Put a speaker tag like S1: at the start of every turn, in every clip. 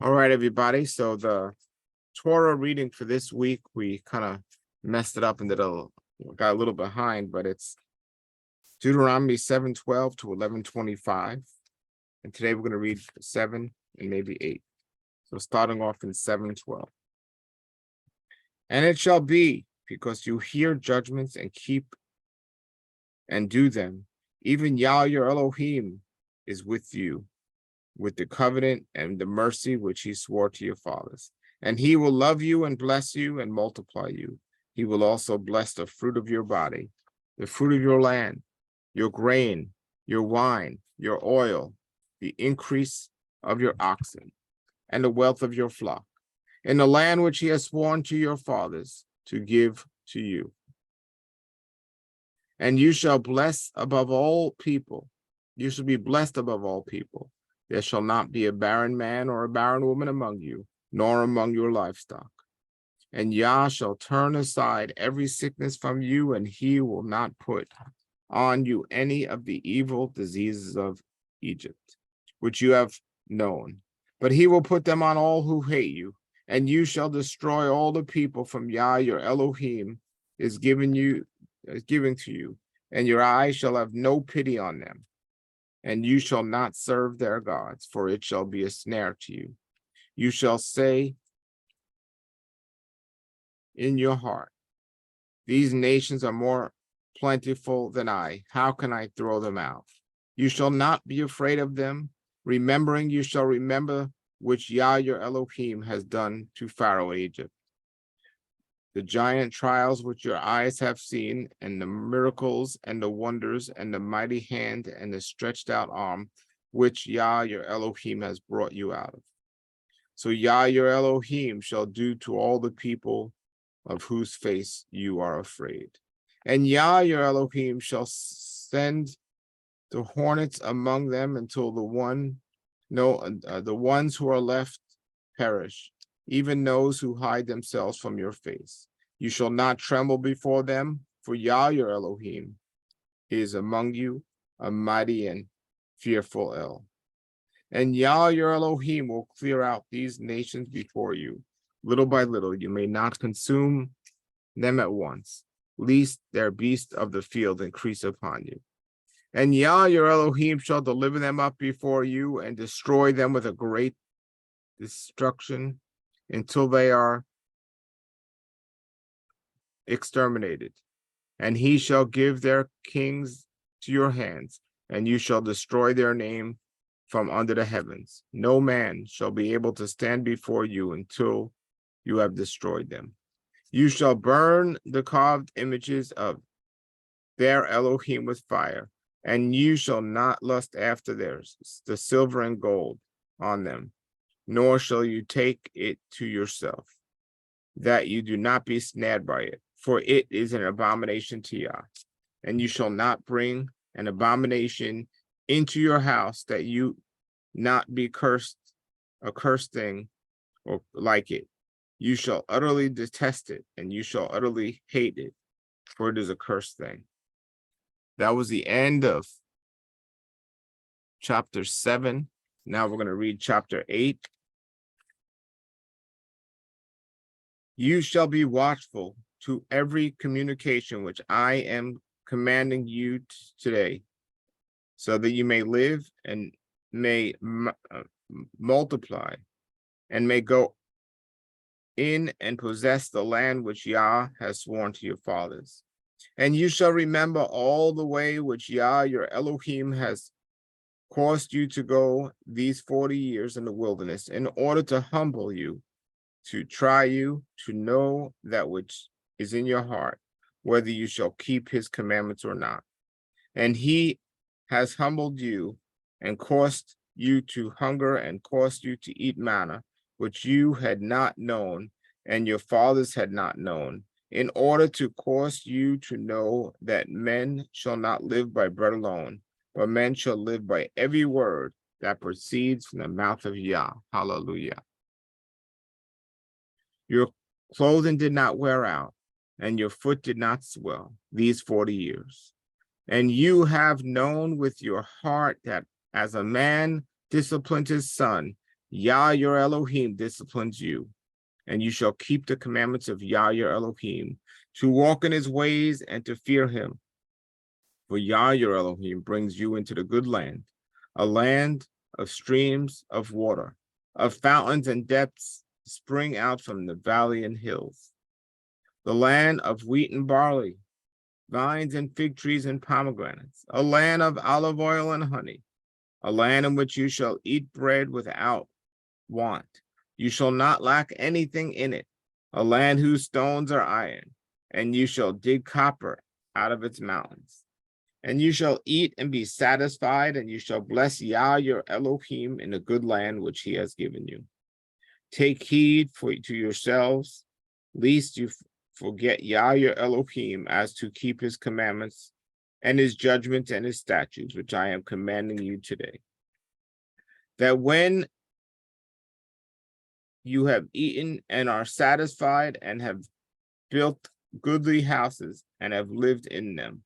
S1: All right, everybody. So the Torah reading for this week, we kind of messed it up and got a little behind, but it's Deuteronomy 7:12 to 11:25. And today we're going to read 7 and maybe 8. So starting off in 7:12. And it shall be, because you hear judgments and keep and do them, even Yah your Elohim is with you, with the covenant and the mercy which he swore to your fathers. And he will love you and bless you and multiply you. He will also bless the fruit of your body, the fruit of your land, your grain, your wine, your oil, the increase of your oxen, and the wealth of your flock, in the land which he has sworn to your fathers to give to you. And you shall bless above all people. You shall be blessed above all people. There shall not be a barren man or a barren woman among you, nor among your livestock. And Yah shall turn aside every sickness from you, and he will not put on you any of the evil diseases of Egypt, which you have known. But he will put them on all who hate you, and you shall destroy all the people from Yah your Elohim is giving to you, and your eyes shall have no pity on them. And you shall not serve their gods, for it shall be a snare to you. You shall say in your heart, these nations are more plentiful than I. How can I throw them out? You shall not be afraid of them. Remembering, you shall remember which Yah your Elohim has done to Pharaoh Egypt, the giant trials which your eyes have seen, and the miracles and the wonders and the mighty hand and the stretched out arm, which Yah your Elohim has brought you out of. So Yah your Elohim shall do to all the people of whose face you are afraid. And Yah your Elohim shall send the hornets among them until the ones who are left perish, even those who hide themselves from your face. You shall not tremble before them, for Yah your Elohim is among you, a mighty and fearful El. And Yah your Elohim will clear out these nations before you, little by little. You may not consume them at once, lest their beasts of the field increase upon you. And Yah your Elohim shall deliver them up before you and destroy them with a great destruction until they are exterminated. And he shall give their kings to your hands, and you shall destroy their name from under the heavens. No man shall be able to stand before you until you have destroyed them. You shall burn the carved images of their Elohim with fire, and you shall not lust after theirs, the silver and gold on them, nor shall you take it to yourself, that you do not be snared by it, for it is an abomination to Yah. And you shall not bring an abomination into your house, that you not be cursed, a cursed thing, or like it. You shall utterly detest it, and you shall utterly hate it, for it is a cursed thing. That was the end of chapter 7. Now we're going to read chapter 8. You shall be watchful to every communication which I am commanding you today, so that you may live and may multiply, and may go in and possess the land which Yah has sworn to your fathers. And you shall remember all the way which Yah your Elohim has caused you to go these 40 years in the wilderness, in order to humble you, to try you, to know that which is in your heart, whether you shall keep his commandments or not. And he has humbled you and caused you to hunger and caused you to eat manna, which you had not known and your fathers had not known, in order to cause you to know that men shall not live by bread alone, but men shall live by every word that proceeds from the mouth of Yah. Hallelujah. Your clothing did not wear out, and your foot did not swell these 40 years. And you have known with your heart that as a man disciplines his son, Yah your Elohim disciplines you, and you shall keep the commandments of Yah your Elohim, to walk in his ways and to fear him. For Yah your Elohim brings you into the good land, a land of streams of water, of fountains and depths spring out from the valley and hills, the land of wheat and barley, vines and fig trees and pomegranates, a land of olive oil and honey, a land in which you shall eat bread without want. You shall not lack anything in it, a land whose stones are iron, and you shall dig copper out of its mountains. And you shall eat and be satisfied, and you shall bless Yah your Elohim in the good land which he has given you. Take heed to yourselves, lest you forget Yah your Elohim, as to keep his commandments and his judgments and his statutes, which I am commanding you today. That when you have eaten and are satisfied and have built goodly houses and have lived in them,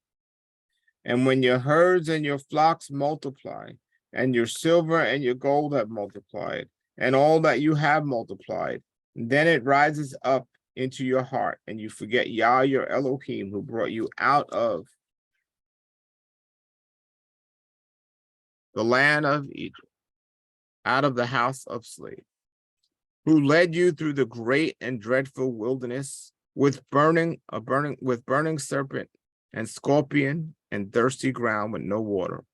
S1: and when your herds and your flocks multiply, and your silver and your gold have multiplied, and all that you have multiplied, then it rises up into your heart, and you forget Yah your Elohim, who brought you out of the land of Egypt, out of the house of slaves, who led you through the great and dreadful wilderness with burning serpent and scorpion and thirsty ground with no water,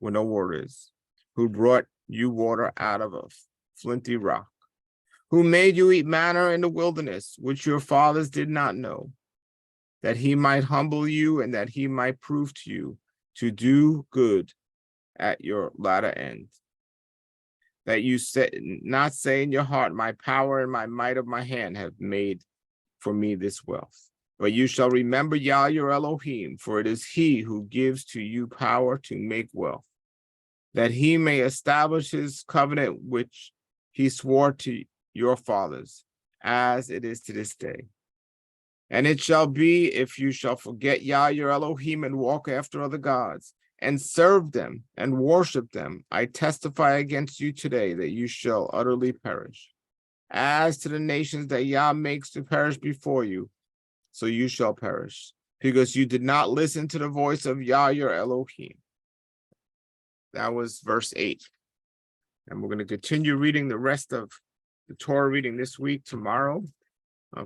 S1: is, who brought you water out of a flinty rock, who made you eat manna in the wilderness, which your fathers did not know, that he might humble you and that he might prove to you to do good at your latter end. That you not say in your heart, my power and my might of my hand have made for me this wealth. But you shall remember Yah your Elohim, for it is he who gives to you power to make wealth, that he may establish his covenant which he swore to your fathers, as it is to this day. And it shall be, if you shall forget Yah your Elohim and walk after other gods, and serve them and worship them, I testify against you today that you shall utterly perish. As to the nations that Yah makes to perish before you, so you shall perish, because you did not listen to the voice of Yah your Elohim. That was verse 8. And we're going to continue reading the rest of the Torah reading this week, tomorrow,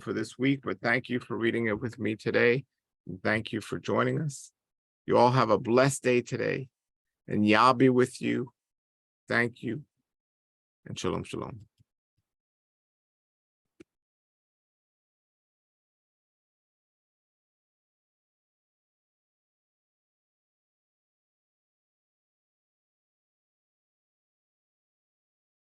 S1: for this week. But thank you for reading it with me today. And thank you for joining us. You all have a blessed day today, and Yah be with you. Thank you, and shalom, shalom.